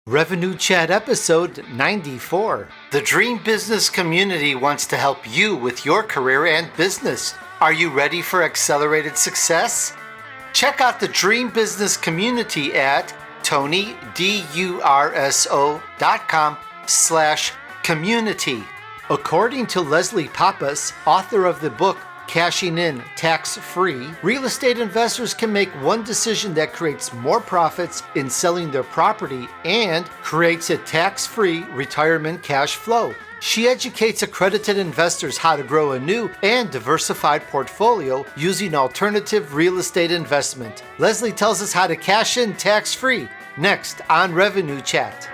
Revenue Chat episode 94. The Dream Business community wants to help you with your career and business. Are you ready for accelerated success? Check out the Dream Business community at TonyDurso.com/community. According to Leslie Pappas, author of the book Cashing In Tax-Free, real estate investors can make one decision that creates more profits in selling their property and creates a tax-free retirement cash flow. She educates accredited investors how to grow a new and diversified portfolio using alternative real estate investment. Leslie tells us how to cash in tax-free next on Revenue Chat.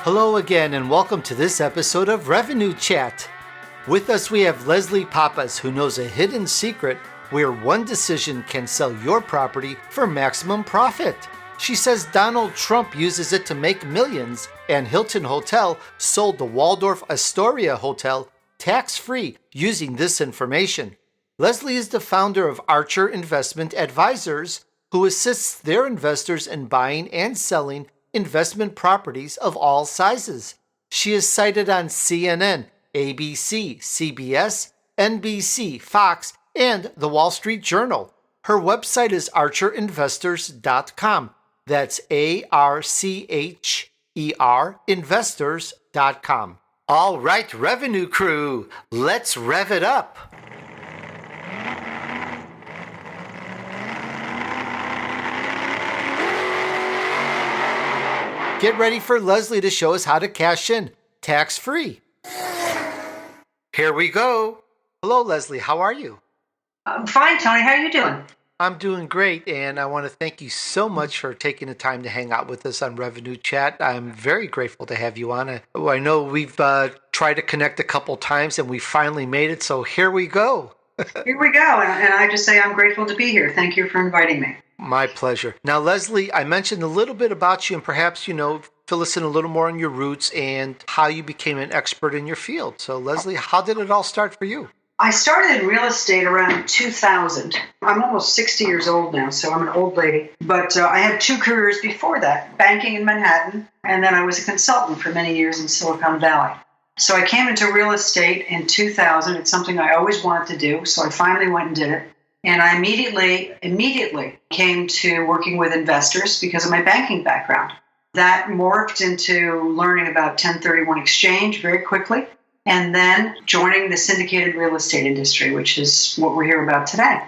Hello again and welcome to this episode of Revenue Chat. With us we have Leslie Pappas, who knows a hidden secret where one decision can sell your property for maximum profit. She says Donald Trump uses it to make millions, and Hilton Hotel sold the Waldorf Astoria Hotel tax-free using this information. Leslie is the founder of Archer Investment Advisors, who assists their investors in buying and selling investment properties of all sizes. She is cited on CNN, ABC, CBS, NBC, Fox, and The Wall Street Journal. Her website is archerinvestors.com. That's ARCHER investors.com. All right, Revenue Crew, let's rev it up. Get ready for Leslie to show us how to cash in tax-free. Here we go. Hello, Leslie. How are you? I'm fine, Tony. How are you doing? I'm doing great, and I want to thank you so much for taking the time to hang out with us on Revenue Chat. I'm very grateful to have you on. I know we've tried to connect a couple times, and we finally made it, so here we go. Here we go, and I just say I'm grateful to be here. Thank you for inviting me. My pleasure. Now, Leslie, I mentioned a little bit about you, and perhaps, fill us in a little more on your roots and how you became an expert in your field. So, Leslie, how did it all start for you? I started in real estate around 2000. I'm almost 60 years old now, so I'm an old lady. But I had two careers before that, banking in Manhattan, and then I was a consultant for many years in Silicon Valley. So I came into real estate in 2000. It's something I always wanted to do, so I finally went and did it. And I immediately came to working with investors because of my banking background. That morphed into learning about 1031 exchange very quickly, and then joining the syndicated real estate industry, which is what we're here about today.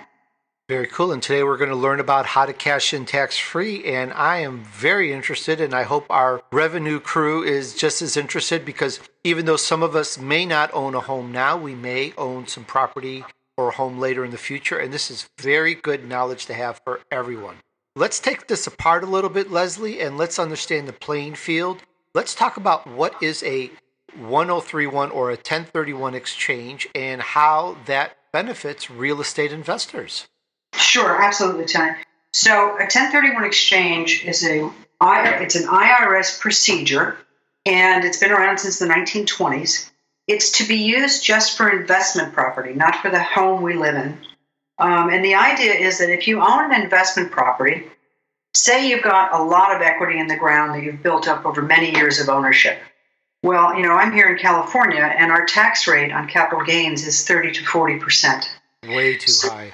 Very cool. And today we're going to learn about how to cash in tax-free. And I am very interested, and I hope our revenue crew is just as interested, because even though some of us may not own a home now, we may own some property or a home later in the future. And this is very good knowledge to have for everyone. Let's take this apart a little bit, Leslie, and let's understand the playing field. Let's talk about what is a 1031 or a 1031 exchange and how that benefits real estate investors. Sure, absolutely, Tony. So a 1031 exchange is an IRS procedure, and it's been around since the 1920s. It's to be used just for investment property, not for the home we live in. And the idea is that if you own an investment property, say you've got a lot of equity in the ground that you've built up over many years of ownership. Well, I'm here in California, and our tax rate on capital gains is 30 to 40%. Way too high.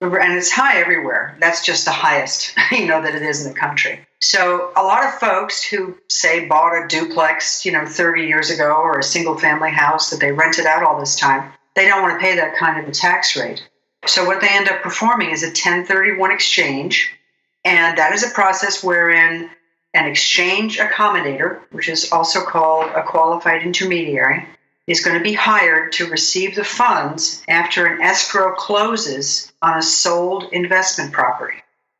And it's high everywhere. That's just the highest, that it is in the country. So a lot of folks who, say, bought a duplex, 30 years ago, or a single-family house that they rented out all this time, they don't want to pay that kind of a tax rate. So what they end up performing is a 1031 exchange, and that is a process wherein an exchange accommodator, which is also called a qualified intermediary, is going to be hired to receive the funds after an escrow closes on a sold investment property.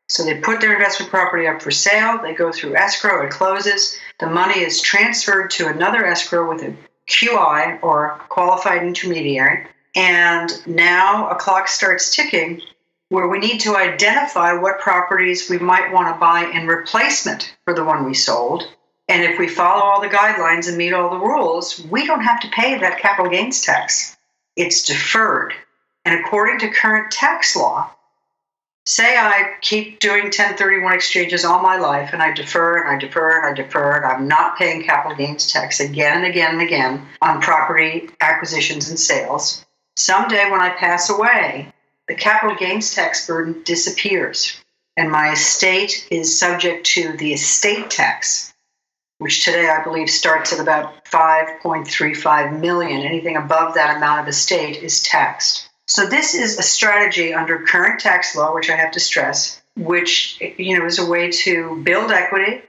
So they put their investment property up for sale, they go through escrow, it closes, the money is transferred to another escrow with a QI, or qualified intermediary, and now a clock starts ticking where we need to identify what properties we might want to buy in replacement for the one we sold. And if we follow all the guidelines and meet all the rules, we don't have to pay that capital gains tax. it's deferred. And according to current tax law, say I keep doing 1031 exchanges all my life, and I defer and I defer and I defer, and I'm not paying capital gains tax again and again and again on property acquisitions and sales. Someday when I pass away, the capital gains tax burden disappears, and my estate is subject to the estate tax, which today I believe starts at about $5.35 million. Anything above that amount of estate is taxed. So this is a strategy under current tax law, which I have to stress, which is a way to build equity,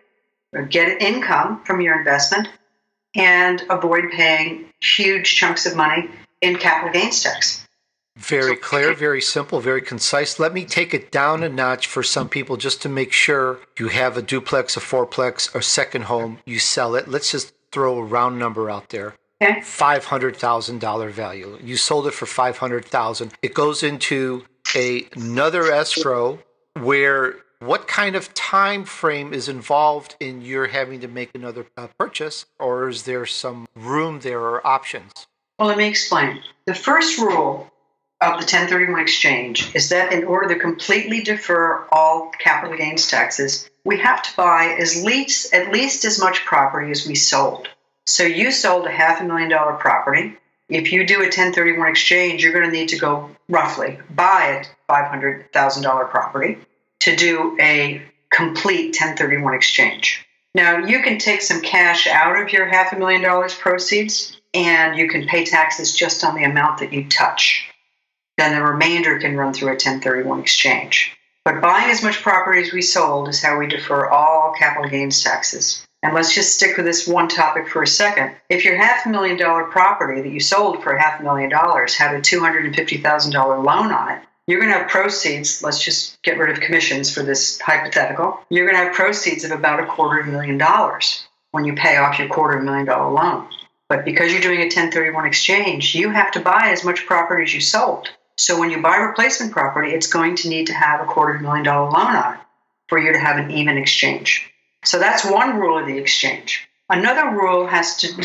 or get income from your investment, and avoid paying huge chunks of money in capital gains tax. Very clear, very simple, very concise. Let me take it down a notch for some people just to make sure you have a duplex, a fourplex, or second home, you sell it. Let's just throw a round number out there. Okay. $500,000 value. You sold it for $500,000. It goes into another escrow where what kind of time frame is involved in your having to make another purchase, or is there some room there or options? Well, let me explain. The first rule of the 1031 exchange is that in order to completely defer all capital gains taxes, we have to buy at least as much property as we sold. So you sold a $500,000 property. If you do a 1031 exchange, you're going to need to go roughly buy a $500,000 property to do a complete 1031 exchange. Now, you can take some cash out of your $500,000 proceeds, and you can pay taxes just on the amount that you touch. Then the remainder can run through a 1031 exchange. But buying as much property as we sold is how we defer all capital gains taxes. And let's just stick with this one topic for a second. If your $500,000 property that you sold for $500,000 had a $250,000 loan on it, you're going to have proceeds. Let's just get rid of commissions for this hypothetical. You're going to have proceeds of about $250,000 when you pay off your $250,000 loan. But because you're doing a 1031 exchange, you have to buy as much property as you sold. So when you buy replacement property, it's going to need to have a $250,000 loan on it for you to have an even exchange. So that's one rule of the exchange. Another rule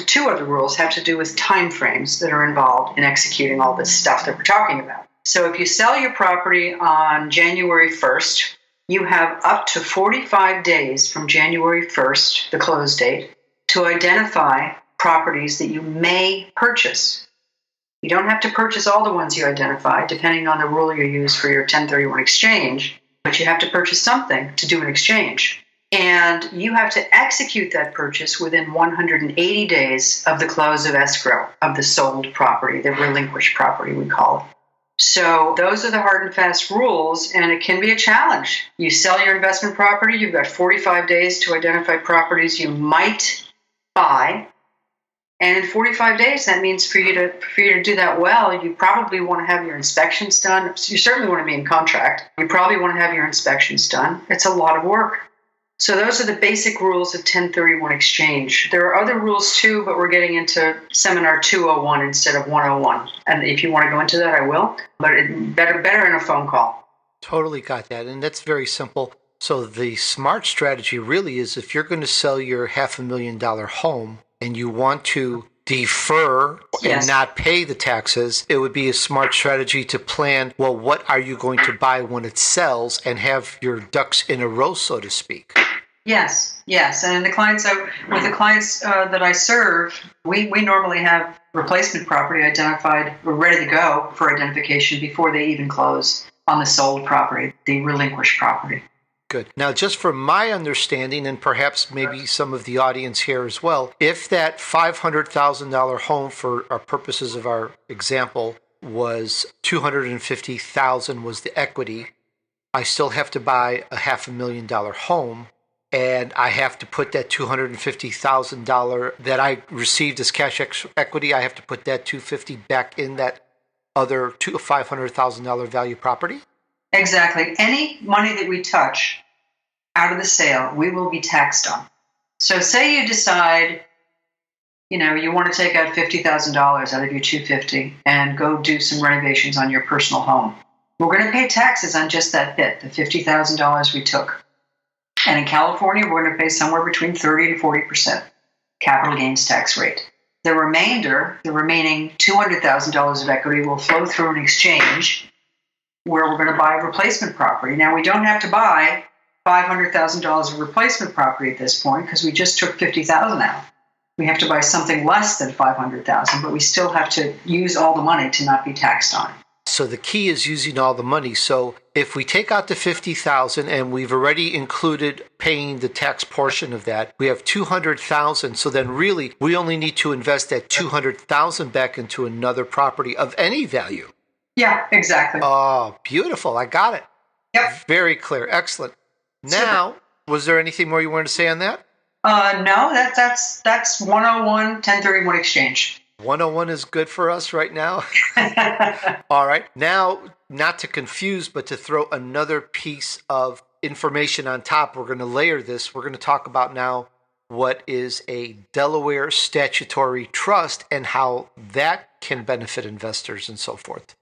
two other rules have to do with time frames that are involved in executing all this stuff that we're talking about. So if you sell your property on January 1st, you have up to 45 days from January 1st, the close date, to identify properties that you may purchase. You don't have to purchase all the ones you identify, depending on the rule you use for your 1031 exchange, but you have to purchase something to do an exchange. And you have to execute that purchase within 180 days of the close of escrow of the sold property, the relinquished property, we call it. So those are the hard and fast rules, and it can be a challenge. You sell your investment property, you've got 45 days to identify properties you might buy. And in 45 days, that means for you to do that well, you probably want to have your inspections done. You certainly want to be in contract. You probably want to have your inspections done. It's a lot of work. So those are the basic rules of 1031 exchange. There are other rules too, but we're getting into seminar 201 instead of 101. And if you want to go into that, I will. But better in a phone call. Totally got that. And that's very simple. So the smart strategy really is if you're going to sell your $500,000 home and you want to defer and not pay the taxes, it would be a smart strategy to plan, well, what are you going to buy when it sells and have your ducks in a row, so to speak. Yes. And with the clients that I serve, we normally have replacement property identified or ready to go for identification before they even close on the sold property, the relinquished property. Good. Now, just from my understanding, and perhaps maybe some of the audience here as well, if that $500,000 home, for our purposes of our example, was $250,000 was the equity, I still have to buy a $500,000 home, and I have to put that $250,000 that I received as cash equity, I have to put that $250,000 back in that other $500,000 value property? Exactly. Any money that we touch out of the sale, we will be taxed on. So say you decide, you want to take out $50,000 out of your $250,000 and go do some renovations on your personal home. We're going to pay taxes on just that bit, the $50,000 we took. And in California, we're going to pay somewhere between 30 to 40% capital gains tax rate. The remaining $200,000 of equity will flow through an exchange where we're going to buy a replacement property. Now, we don't have to buy $500,000 of replacement property at this point because we just took $50,000 out. We have to buy something less than $500,000, but we still have to use all the money to not be taxed on it. So the key is using all the money. So if we take out the $50,000 and we've already included paying the tax portion of that, we have $200,000. So then really we only need to invest that $200,000 back into another property of any value. Yeah, exactly. Oh, beautiful. I got it. Yep. Very clear. Excellent. Now, was there anything more you wanted to say on that? No, that's 101 1031 exchange. 101 is good for us right now. All right. Now, not to confuse, but to throw another piece of information on top, we're going to layer this. We're going to talk about now what is a Delaware Statutory Trust and how that can benefit investors and so forth.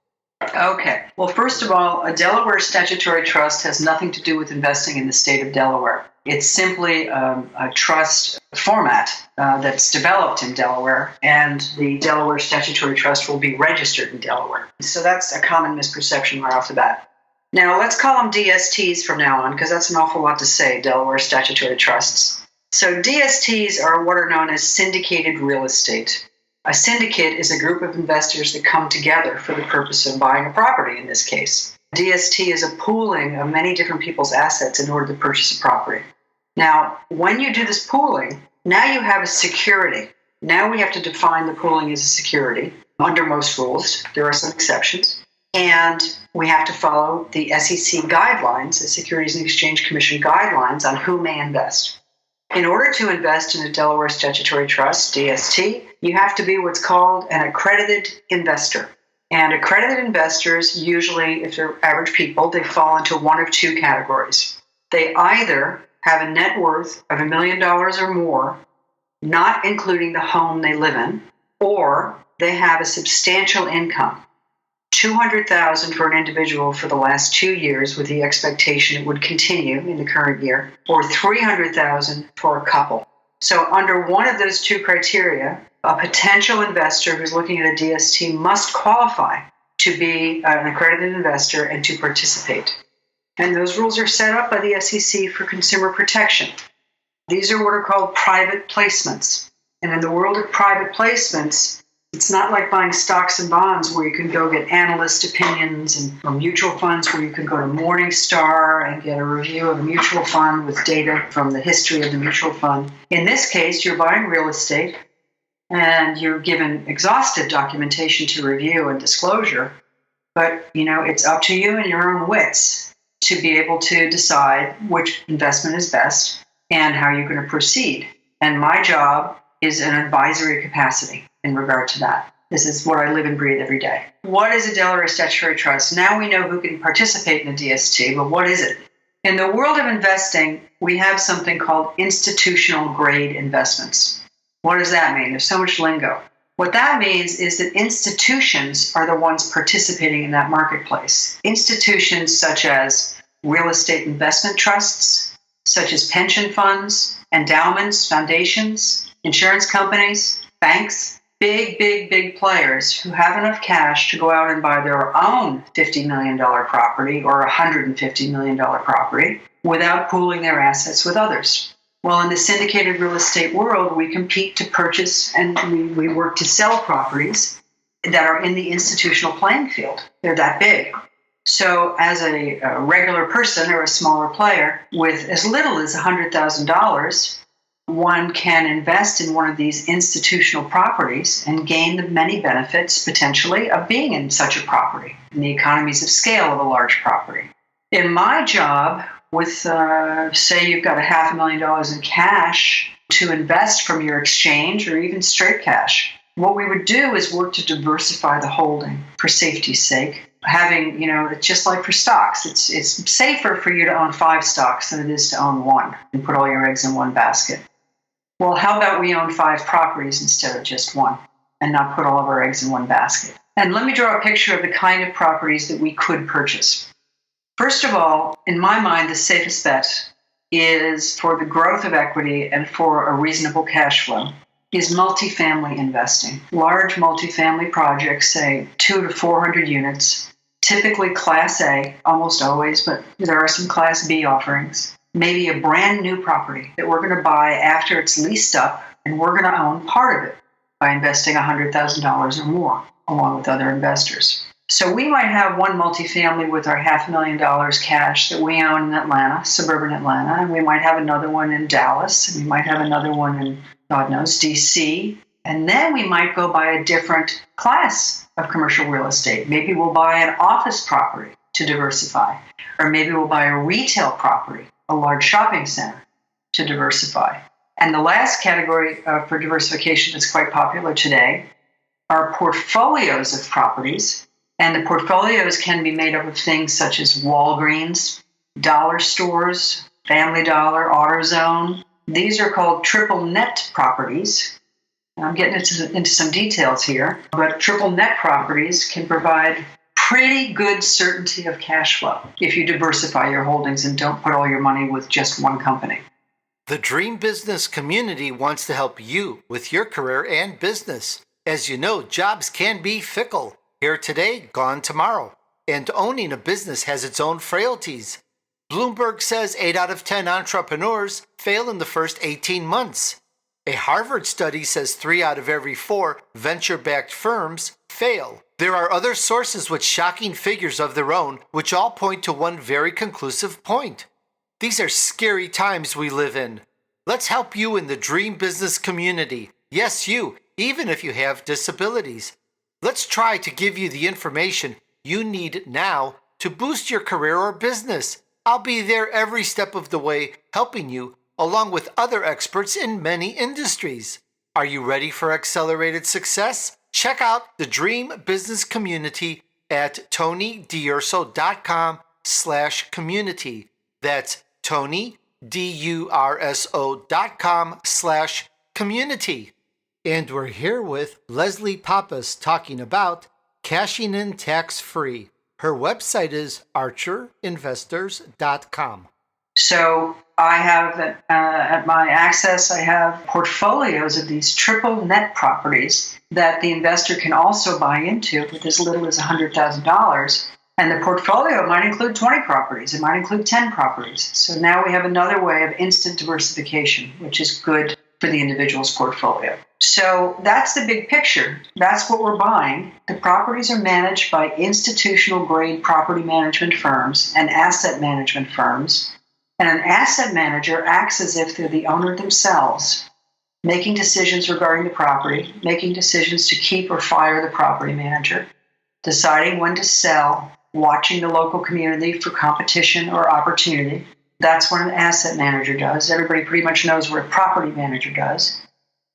Okay. Well, first of all, a Delaware Statutory Trust has nothing to do with investing in the state of Delaware. It's simply a trust format that's developed in Delaware, and the Delaware Statutory Trust will be registered in Delaware. So that's a common misperception right off the bat. Now, let's call them DSTs from now on, because that's an awful lot to say, Delaware Statutory Trusts. So DSTs are what are known as syndicated real estate. A syndicate is a group of investors that come together for the purpose of buying a property in this case. DST is a pooling of many different people's assets in order to purchase a property. Now, when you do this pooling, now you have a security. Now we have to define the pooling as a security under most rules. There are some exceptions. And we have to follow the SEC guidelines, the Securities and Exchange Commission guidelines on who may invest. In order to invest in a Delaware Statutory Trust, DST, you have to be what's called an accredited investor. And accredited investors, usually, if they're average people, they fall into one of two categories. They either have a net worth of $1 million or more, not including the home they live in, or they have a substantial income, $200,000 for an individual for the last 2 years with the expectation it would continue in the current year, or $300,000 for a couple. So under one of those two criteria, a potential investor who's looking at a DST must qualify to be an accredited investor and to participate. And those rules are set up by the SEC for consumer protection. These are what are called private placements. And in the world of private placements, it's not like buying stocks and bonds where you can go get analyst opinions or mutual funds where you can go to Morningstar and get a review of a mutual fund with data from the history of the mutual fund. In this case, you're buying real estate and you're given exhaustive documentation to review and disclosure. But, it's up to you and your own wits to be able to decide which investment is best and how you're going to proceed. And my job is an advisory capacity in regard to that. This is what I live and breathe every day. What is a Delaware Statutory Trust? Now we know who can participate in a DST, but what is it? In the world of investing, we have something called institutional grade investments. What does that mean? There's so much lingo. What that means is that institutions are the ones participating in that marketplace. Institutions such as real estate investment trusts, such as pension funds, endowments, foundations, insurance companies, banks, big players who have enough cash to go out and buy their own $50 million property or $150 million property without pooling their assets with others. Well, in the syndicated real estate world, we compete to purchase and we work to sell properties that are in the institutional playing field. They're that big. So as a regular person or a smaller player with as little as $100,000, one can invest in one of these institutional properties and gain the many benefits potentially of being in such a property and the economies of scale of a large property. In my job, with, say you've got $500,000 in cash to invest from your exchange or even straight cash, what we would do is work to diversify the holding for safety's sake. Having, it's just like for stocks. It's safer for you to own 5 stocks than it is to own one and put all your eggs in one basket. Well, how about we own 5 properties instead of just one and not put all of our eggs in one basket? And let me draw a picture of the kind of properties that we could purchase. First of all, in my mind, the safest bet is for the growth of equity and for a reasonable cash flow is multifamily investing. Large multifamily projects, say 200 to 400 units, typically Class A, almost always, but there are some Class B offerings. Maybe a brand new property that we're going to buy after it's leased up, and we're going to own part of it by investing $100,000 or more, along with other investors. So we might have one multifamily with our $500,000 cash that we own in Atlanta, suburban Atlanta, and we might have another one in Dallas, and we might have another one in, God knows, DC. And then we might go buy a different class of commercial real estate. Maybe we'll buy an office property to diversify, or maybe we'll buy a retail property, a large shopping center to diversify. And the last category for diversification that's quite popular today are portfolios of properties. And the portfolios can be made up of things such as Walgreens, dollar stores, Family Dollar, AutoZone. These are called triple net properties. I'm getting into some details here, but triple net properties can provide pretty good certainty of cash flow if you diversify your holdings and don't put all your money with just one company. The Dream Business community wants to help you with your career and business. As you know, jobs can be fickle. Here today, gone tomorrow. And owning a business has its own frailties. Bloomberg says 8 out of 10 entrepreneurs fail in the first 18 months. A Harvard study says 3 out of every 4 venture-backed firms fail. There are other sources with shocking figures of their own, which all point to one very conclusive point. These are scary times we live in. Let's help you in the Dream Business community. Yes, you, even if you have disabilities. Let's try to give you the information you need now to boost your career or business. I'll be there every step of the way, helping you, along with other experts in many industries. Are you ready for accelerated success? Check out the Dream Business community at TonyDurso.com/community. That's TonyDurso.com/community. And we're here with Leslie Pappas talking about cashing in tax-free. Her website is archerinvestors.com. So I have at my access, I have portfolios of these triple net properties that the investor can also buy into with as little as $100,000. And the portfolio might include 20 properties. It might include 10 properties. So now we have another way of instant diversification, which is good for the individual's portfolio. So that's the big picture. That's what we're buying. The properties are managed by institutional grade property management firms and asset management firms. And an asset manager acts as if they're the owner themselves, making decisions regarding the property, making decisions to keep or fire the property manager, deciding when to sell, watching the local community for competition or opportunity. That's what an asset manager does. Everybody pretty much knows what a property manager does.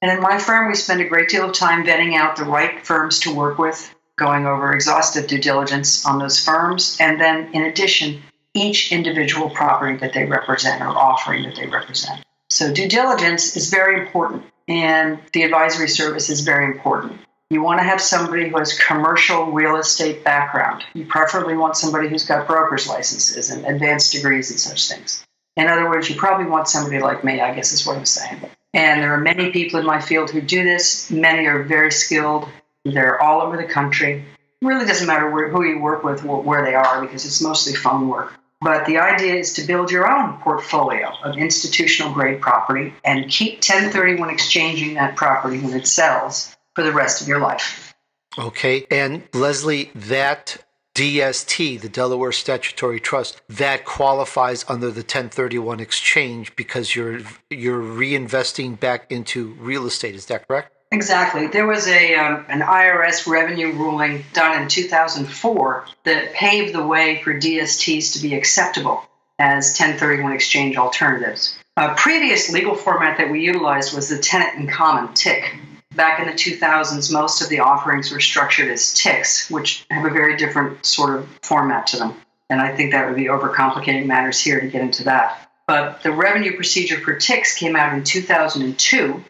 And in my firm, we spend a great deal of time vetting out the right firms to work with, going over exhaustive due diligence on those firms, and then, in addition, each individual property that they represent or offering that they represent. So due diligence is very important, and the advisory service is very important. You want to have somebody who has commercial real estate background. You preferably want somebody who's got broker's licenses and advanced degrees and such things. In other words, you probably want somebody like me, I guess is what I'm saying. And there are many people in my field who do this. Many are very skilled. They're all over the country. It really doesn't matter who you work with, where they are, because it's mostly phone work. But the idea is to build your own portfolio of institutional grade property and keep 1031 exchanging that property when it sells for the rest of your life. Okay. And Leslie, that DST, the Delaware Statutory Trust, that qualifies under the 1031 exchange because you're reinvesting back into real estate. Is that correct? Exactly. There was an IRS revenue ruling done in 2004 that paved the way for DSTs to be acceptable as 1031 exchange alternatives. A previous legal format that we utilized was the tenant in common, TIC. Back in the 2000s, most of the offerings were structured as TICs, which have a very different sort of format to them. And I think that would be overcomplicating matters here to get into that. But the revenue procedure for TICs came out in 2002,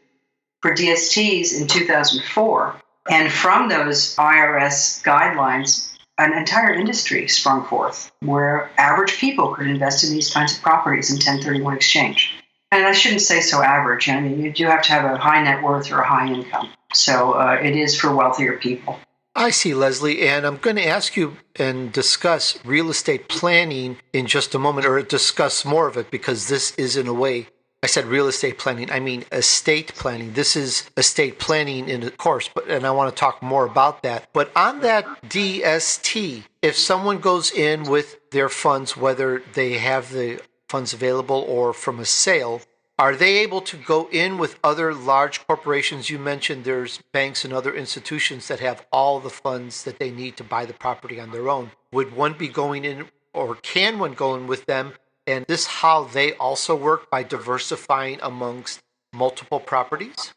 for DSTs in 2004. And from those IRS guidelines, an entire industry sprung forth where average people could invest in these kinds of properties in 1031 exchange. And I shouldn't say so average. I mean, you do have to have a high net worth or a high income. So it is for wealthier people. I see, Leslie, and I'm going to ask you and discuss real estate planning in just a moment, or discuss more of it, because this is, in a way, I said real estate planning, I mean estate planning. This is estate planning in a course, and I want to talk more about that. But on that DST, if someone goes in with their funds, whether they have the funds available or from a sale, are they able to go in with other large corporations? You mentioned there's banks and other institutions that have all the funds that they need to buy the property on their own. Would one be going in, or can one go in with them? And this how they also work, by diversifying amongst multiple properties?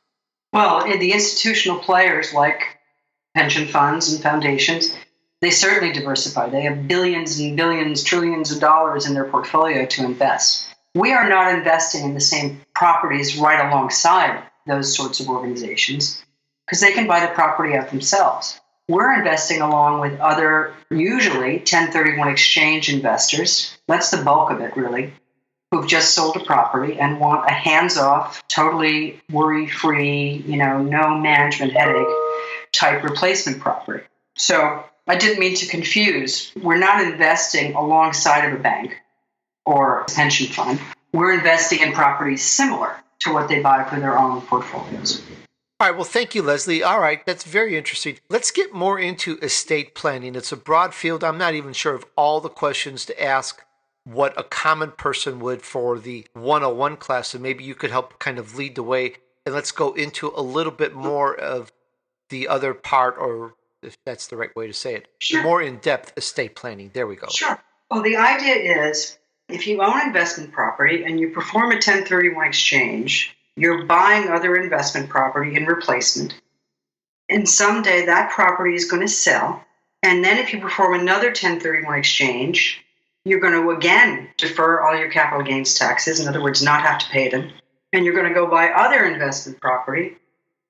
Well, the institutional players like pension funds and foundations, they certainly diversify. They have billions and billions, trillions of dollars in their portfolio to invest. We are not investing in the same properties right alongside those sorts of organizations because they can buy the property out themselves. We're investing along with other, usually 1031 exchange investors. That's the bulk of it, really, who've just sold a property and want a hands-off, totally worry-free, no management headache type replacement property. So I didn't mean to confuse. We're not investing alongside of a bank or a pension fund. We're investing in properties similar to what they buy for their own portfolios. All right, well, thank you, Leslie. All right, that's very interesting. Let's get more into estate planning. It's a broad field. I'm not even sure of all the questions to ask what a common person would for the 101 class, and maybe you could help kind of lead the way. And let's go into a little bit more of the other part, or if that's the right way to say it, Sure. More in-depth estate planning. There we go. Sure. Well, the idea is if you own investment property and you perform a 1031 exchange, you're buying other investment property in replacement. And someday that property is going to sell. And then if you perform another 1031 exchange, you're going to again defer all your capital gains taxes, in other words, not have to pay them. And you're going to go buy other investment property.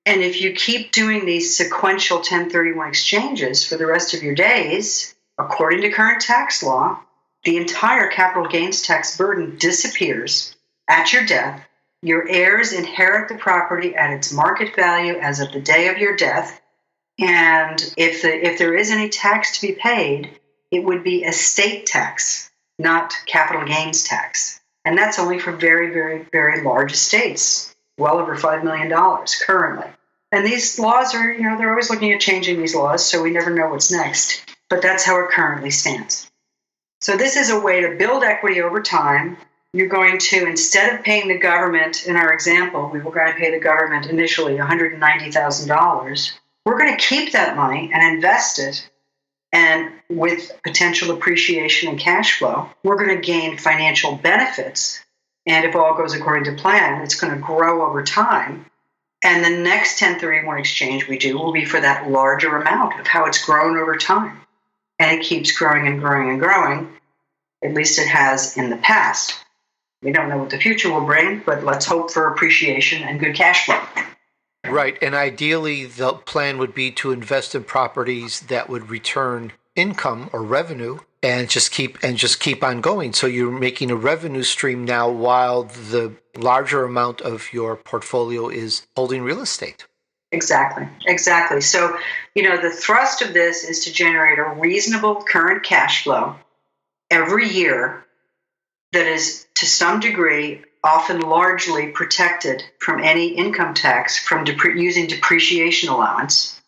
And if you keep doing these sequential 1031 exchanges for the rest of your days, according to current tax law, the entire capital gains tax burden disappears at your death. Your heirs inherit the property at its market value as of the day of your death. And if there is any tax to be paid, it would be estate tax, not capital gains tax. And that's only for very, very, very large estates, well over $5 million currently. And these laws are, they're always looking at changing these laws, so we never know what's next. But that's how it currently stands. So this is a way to build equity over time. You're going to, instead of paying the government, in our example, we were going to pay the government initially $190,000. We're going to keep that money and invest it. And with potential appreciation and cash flow, we're going to gain financial benefits. And if all goes according to plan, it's going to grow over time. And the next 1031 exchange we do will be for that larger amount of how it's grown over time. And it keeps growing and growing and growing. At least it has in the past. We don't know what the future will bring, but let's hope for appreciation and good cash flow. Right, and ideally the plan would be to invest in properties that would return income or revenue and just keep on going. So you're making a revenue stream now while the larger amount of your portfolio is holding real estate. Exactly. So, the thrust of this is to generate a reasonable current cash flow every year that is, to some degree, often largely protected from any income tax from using depreciation allowance,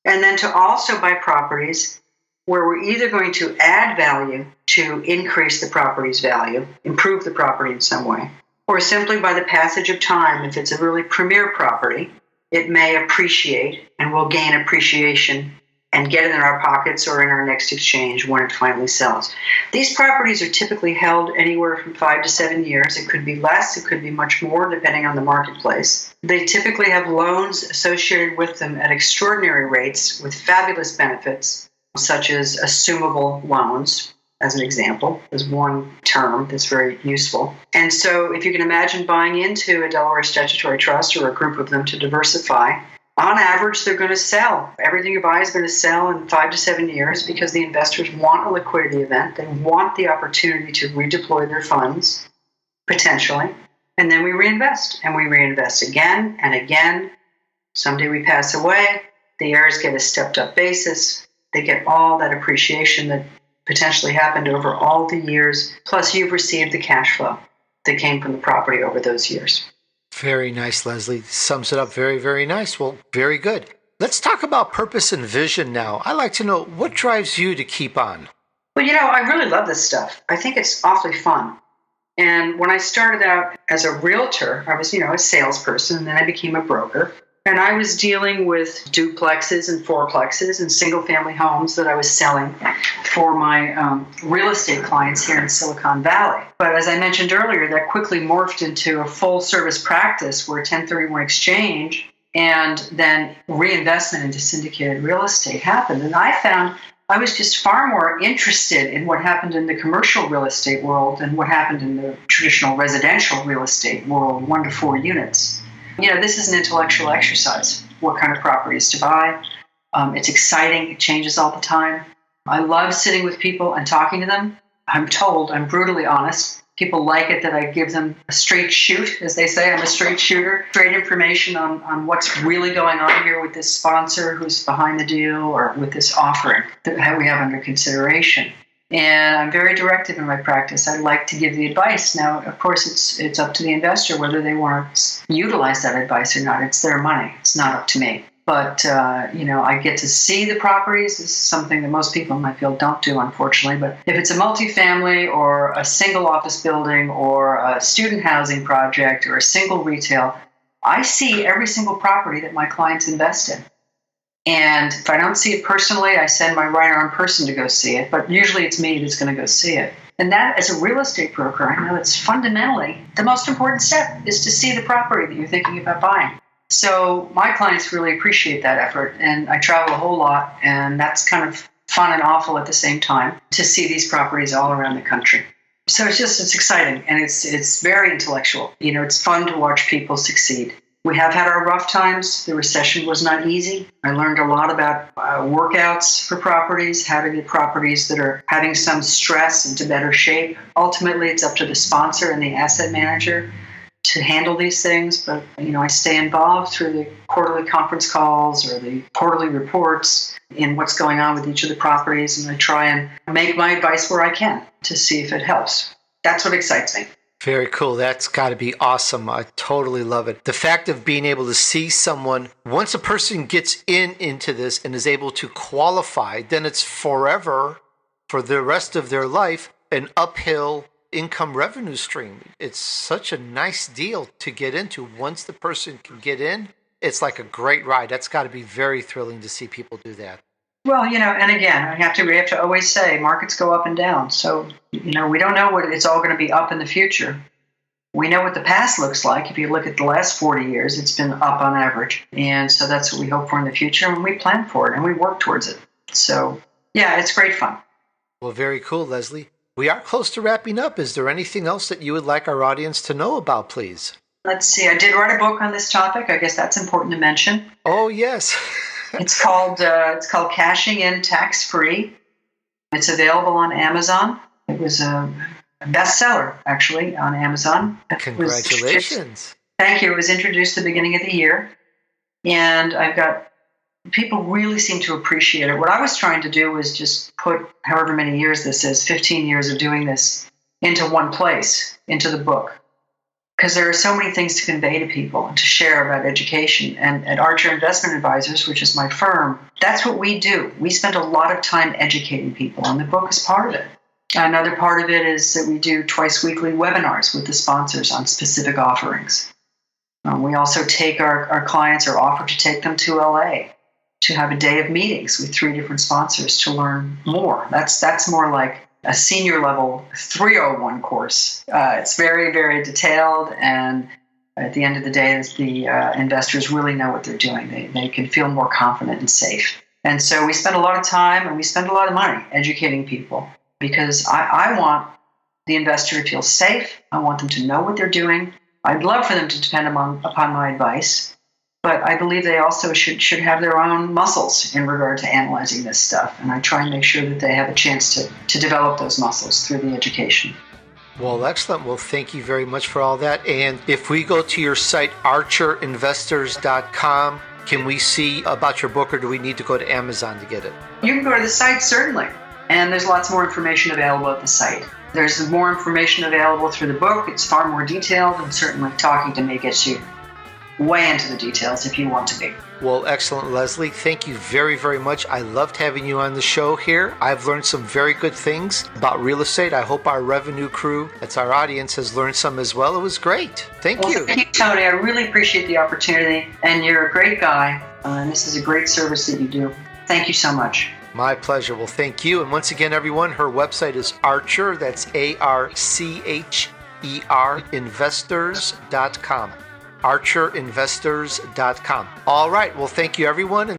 and then to also buy properties where we're either going to add value to increase the property's value, improve the property in some way, or simply by the passage of time, if it's a really premier property, it may appreciate and we'll gain appreciation and get it in our pockets or in our next exchange when it finally sells. These properties are typically held anywhere from 5 to 7 years. It could be less, it could be much more, depending on the marketplace. They typically have loans associated with them at extraordinary rates with fabulous benefits, such as assumable loans, as an example, is one term that's very useful. And so if you can imagine buying into a Delaware Statutory Trust or a group of them to diversify, on average, they're going to sell. Everything you buy is going to sell in 5 to 7 years because the investors want a liquidity event. They want the opportunity to redeploy their funds, potentially. And then we reinvest, and we reinvest again and again. Someday we pass away. The heirs get a stepped-up basis. They get all that appreciation that potentially happened over all the years. Plus, you've received the cash flow that came from the property over those years. Very nice, Leslie. Sums it up very, very nice. Well, very good. Let's talk about purpose and vision now. I'd like to know what drives you to keep on. Well, I really love this stuff. I think it's awfully fun. And when I started out as a realtor, I was, a salesperson, and then I became a broker. And I was dealing with duplexes and fourplexes and single-family homes that I was selling for my real estate clients here in Silicon Valley. But as I mentioned earlier, that quickly morphed into a full-service practice where 1031 exchange and then reinvestment into syndicated real estate happened. And I found I was just far more interested in what happened in the commercial real estate world than what happened in the traditional residential real estate world, 1 to 4 units. This is an intellectual exercise, what kind of properties to buy. It's exciting. It changes all the time. I love sitting with people and talking to them. I'm brutally honest. People like it that I give them a straight shoot, as they say. I'm a straight shooter. Straight information on what's really going on here with this sponsor who's behind the deal or with this offering that we have under consideration. And I'm very directive in my practice. I like to give the advice. Now, of course, it's up to the investor whether they want to utilize that advice or not. It's their money. It's not up to me. But, I get to see the properties. This is something that most people in my field don't do, unfortunately. But if it's a multifamily or a single office building or a student housing project or a single retail, I see every single property that my clients invest in. And if I don't see it personally, I send my right-arm person to go see it. But usually it's me that's going to go see it. And that, as a real estate broker, I know it's fundamentally the most important step is to see the property that you're thinking about buying. So my clients really appreciate that effort, and I travel a whole lot, and that's kind of fun and awful at the same time to see these properties all around the country. So it's exciting, and it's very intellectual. It's fun to watch people succeed. We have had our rough times. The recession was not easy. I learned a lot about workouts for properties, how to get properties that are having some stress into better shape. Ultimately, it's up to the sponsor and the asset manager to handle these things, but I stay involved through the quarterly conference calls or the quarterly reports in what's going on with each of the properties, and I try and make my advice where I can to see if it helps. That's what excites me. Very cool. That's got to be awesome. I totally love it. The fact of being able to see someone, once a person gets into this and is able to qualify, then it's forever, for the rest of their life, an uphill income revenue stream. It's such a nice deal to get into. Once the person can get in, it's like a great ride. That's got to be very thrilling to see people do that. Well, and again, we have to always say markets go up and down. So, we don't know what it's all going to be up in the future. We know what the past looks like. If you look at the last 40 years, it's been up on average. And so that's what we hope for in the future, and we plan for it and we work towards it. So, yeah, it's great fun. Well, very cool, Leslie. We are close to wrapping up. Is there anything else that you would like our audience to know about, please? Let's see. I did write a book on this topic. I guess that's important to mention. Oh, yes. It's called Cashing In Tax-Free. It's available on Amazon. It was a bestseller, actually, on Amazon. Congratulations. Thank you. It was introduced at the beginning of the year. And people really seem to appreciate it. What I was trying to do was just put however many years this is, 15 years of doing this, into one place, into the book. Because there are so many things to convey to people and to share about education. And at Archer Investment Advisors, which is my firm, that's what we do. We spend a lot of time educating people, and the book is part of it. Another part of it is that we do twice weekly webinars with the sponsors on specific offerings. We also take our clients, or offer to take them to LA to have a day of meetings with 3 different sponsors to learn more. That's more like a senior level 301 course. It's very, very detailed, and at the end of the day, the investors really know what they're doing. They can feel more confident and safe. And so we spend a lot of time and we spend a lot of money educating people, because I want the investor to feel safe. I want them to know what they're doing. I'd love for them to depend upon my advice, but I believe they also should have their own muscles in regard to analyzing this stuff. And I try and make sure that they have a chance to develop those muscles through the education. Well, excellent. Well, thank you very much for all that. And if we go to your site, archerinvestors.com, can we see about your book, or do we need to go to Amazon to get it? You can go to the site, certainly. And there's lots more information available at the site. There's more information available through the book. It's far more detailed, and certainly talking to me gets you way into the details if you want to be. Well, excellent, Leslie. Thank you very, very much. I loved having you on the show here. I've learned some very good things about real estate. I hope our revenue crew, that's our audience, has learned some as well. It was great. Thank you. Thank you, Tony. I really appreciate the opportunity, and you're a great guy, and this is a great service that you do. Thank you so much. My pleasure. Well, thank you. And once again, everyone, her website is Archer, that's ARCHER, investors.com. archerinvestors.com. All right. Well, thank you, everyone.